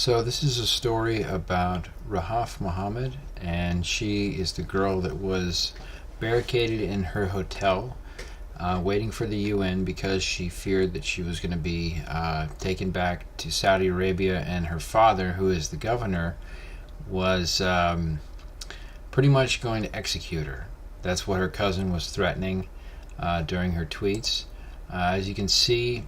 So this is a story about Rahaf Mohammed, and she is the girl that was barricaded in her hotel waiting for the UN because she feared that she was going to be taken back to Saudi Arabia, and her father, who is the governor, was pretty much going to execute her. That's what her cousin was threatening during her tweets. As you can see,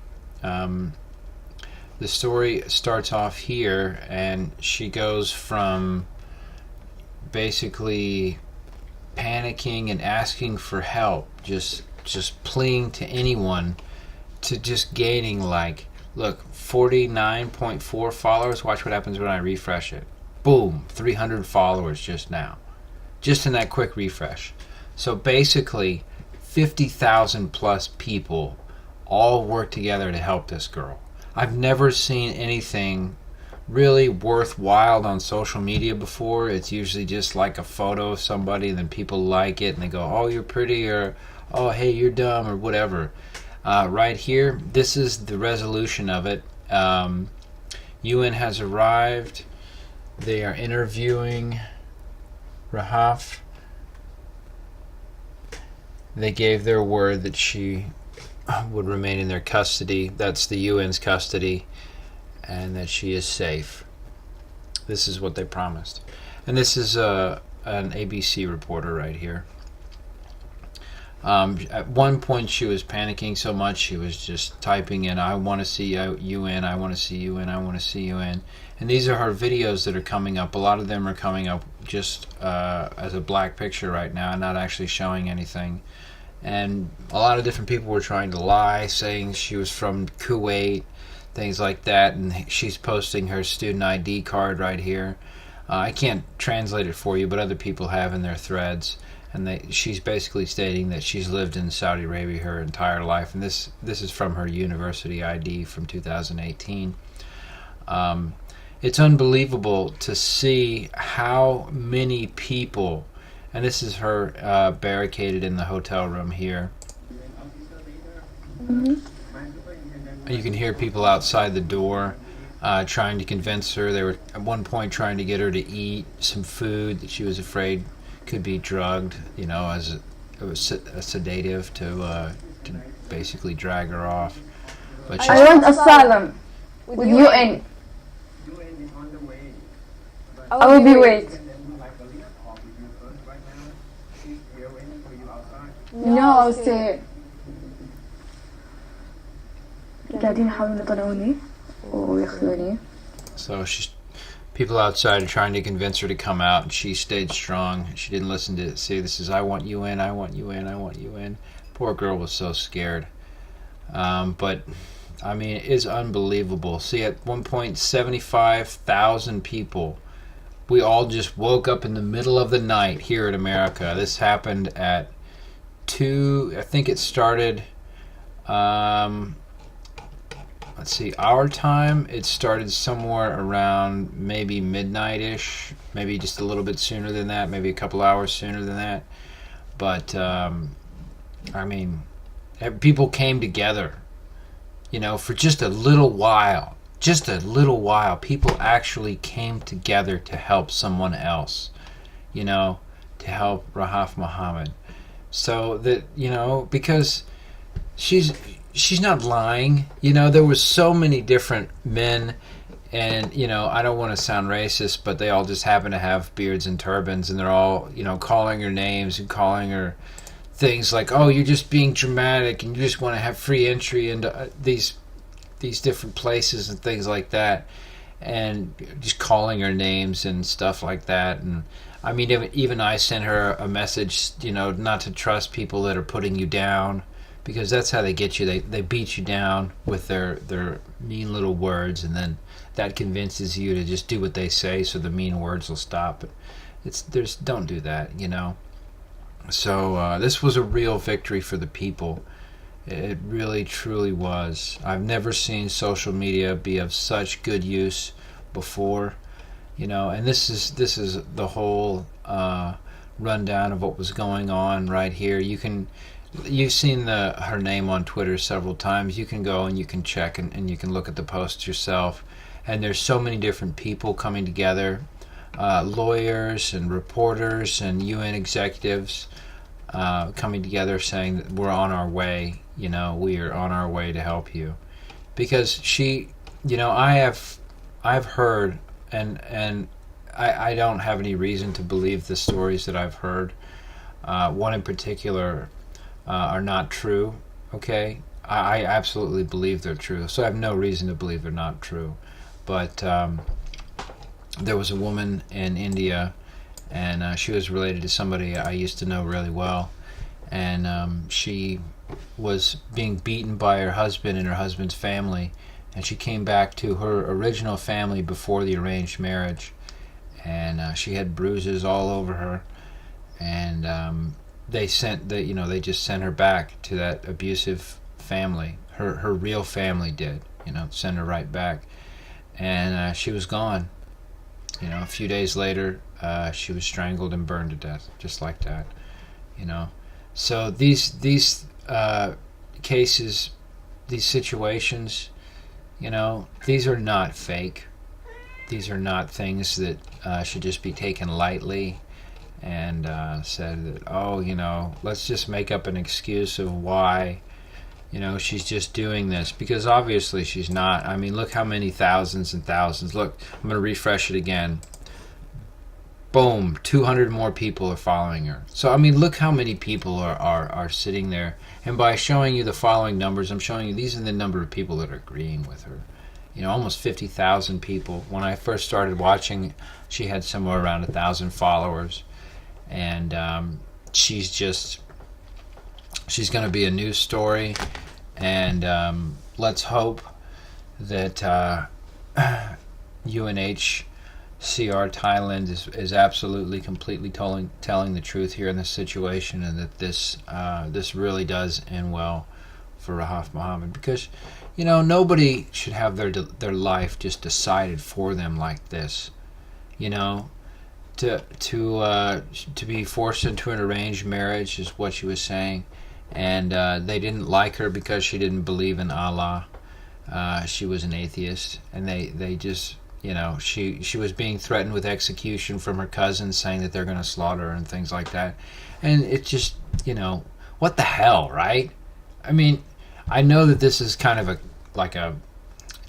the story starts off here, and she goes from basically panicking and asking for help, just pleading to anyone, to just gaining, like, look, 49.4 followers. Watch what happens when I refresh it. Boom, 300 followers just now, just in that quick refresh. So basically 50,000 plus people all work together to help this girl. I've never seen anything really worthwhile on social media before. It's usually just like a photo of somebody, and then people like it and they go, oh, you're pretty, or oh, hey, you're dumb, or whatever. Right here, this is the resolution of it. UN has arrived. They are interviewing Rahaf. They gave their word that she would remain in their custody. That's the UN's custody, and that she is safe. This is what they promised. And this is an ABC reporter right here. At one point she was panicking so much she was just typing in, I want to see UN, I want to see UN, I want to see UN. And these are her videos that are coming up. A lot of them are coming up just as a black picture right now, not actually showing anything. And a lot of different people were trying to lie, saying she was from Kuwait, things like that. And she's posting her student ID card right here. I can't translate it for you, but other people have in their threads. And she's basically stating that she's lived in Saudi Arabia her entire life. And this is from her university ID from 2018. It's unbelievable to see how many people. And this is her barricaded in the hotel room here. Mm-hmm. You can hear people outside the door trying to convince her. They were at one point trying to get her to eat some food that she was afraid could be drugged, as it was a sedative to basically drag her off. But I want asylum with UN. I will be wait. No, I'll stay. قاعدين يحاولون يطلعوني ويخذوني. So people outside are trying to convince her to come out, and she stayed strong. She didn't listen to say, this is, I want UN, I want UN, I want UN. Poor girl was so scared. But I mean, it is unbelievable. See, at one point 75,000 people. We all just woke up in the middle of the night here in America. This happened at 2, I think it started, let's see, our time, it started somewhere around maybe midnight-ish, maybe just a little bit sooner than that, maybe a couple hours sooner than that. But, I mean, people came together, for just a little while. Just a little while. People actually came together to help someone else, to help Rahaf Mohammed. So that, because she's not lying. There was so many different men, and I don't want to sound racist, but they all just happen to have beards and turbans, and they're all calling her names and calling her things like, oh, you're just being dramatic and you just want to have free entry into these different places and things like that, and just calling her names and stuff like that. And I mean, even I sent her a message, not to trust people that are putting you down, because that's how they get you. They beat you down with their mean little words, and then that convinces you to just do what they say, so the mean words will stop. Don't do that, So this was a real victory for the people. It really, truly was. I've never seen social media be of such good use before, and this is the whole rundown of what was going on right here. You've seen her name on Twitter several times. You can go and you can check and you can look at the posts yourself. and there's so many different people coming together, lawyers and reporters and UN executives coming together saying that we're on our way, we are on our way to help you. Because I've heard, and I don't have any reason to believe the stories that I've heard. One in particular are not true, okay? I absolutely believe they're true, so I have no reason to believe they're not true. But there was a woman in India, and she was related to somebody I used to know really well, and she was being beaten by her husband and her husband's family, and she came back to her original family before the arranged marriage, and she had bruises all over her, and they just sent her back to that abusive family. Her real family did, send her right back, and she was gone. A few days later, she was strangled and burned to death, just like that. So these cases, these situations, these are not fake. These are not things that should just be taken lightly and said that, let's just make up an excuse of why, she's just doing this, because obviously she's not. I mean, look how many thousands and thousands. Look, I'm going to refresh it again. Boom, 200 more people are following her. So, I mean, look how many people are sitting there. And by showing you the following numbers, I'm showing you these are the number of people that are agreeing with her. Almost 50,000 people. When I first started watching, she had somewhere around 1,000 followers. And she's going to be a news story. And let's hope that UNHCR Thailand is absolutely, completely telling the truth here in this situation, and that this really does end well for Rahaf Mohammed, because nobody should have their life just decided for them like this. To be forced into an arranged marriage is what she was saying, and they didn't like her because she didn't believe in Allah. She was an atheist, and they just she was being threatened with execution from her cousins, saying that they're going to slaughter her and things like that. And it just what the hell, right? I mean, I know that this is kind of a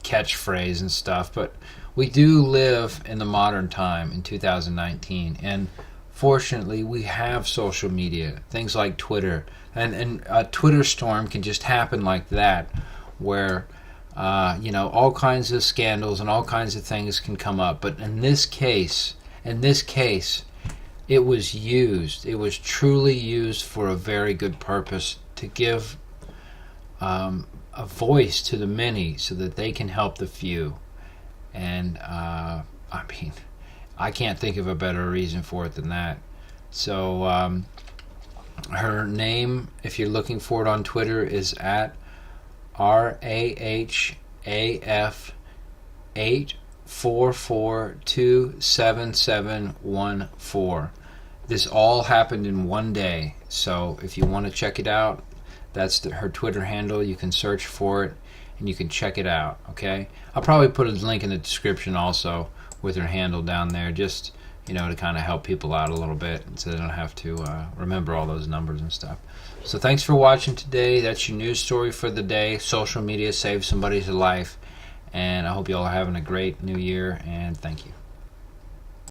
catchphrase and stuff, but we do live in the modern time in 2019, and fortunately we have social media, things like Twitter, and a Twitter storm can just happen like that, where all kinds of scandals and all kinds of things can come up. But in this case, it was truly used for a very good purpose, to give a voice to the many so that they can help the few. And I mean, I can't think of a better reason for it than that. So her name, if you're looking for it on Twitter, is at RAHAF84427714. This all happened in one day. So if you want to check it out, that's her Twitter handle. You can search for it and you can check it out, okay? I'll probably put a link in the description also with her handle down there, just to kind of help people out a little bit, so they don't have to remember all those numbers and stuff. So thanks for watching today. That's your news story for the day. Social media saves somebody's life, and I hope you all are having a great new year, and thank you.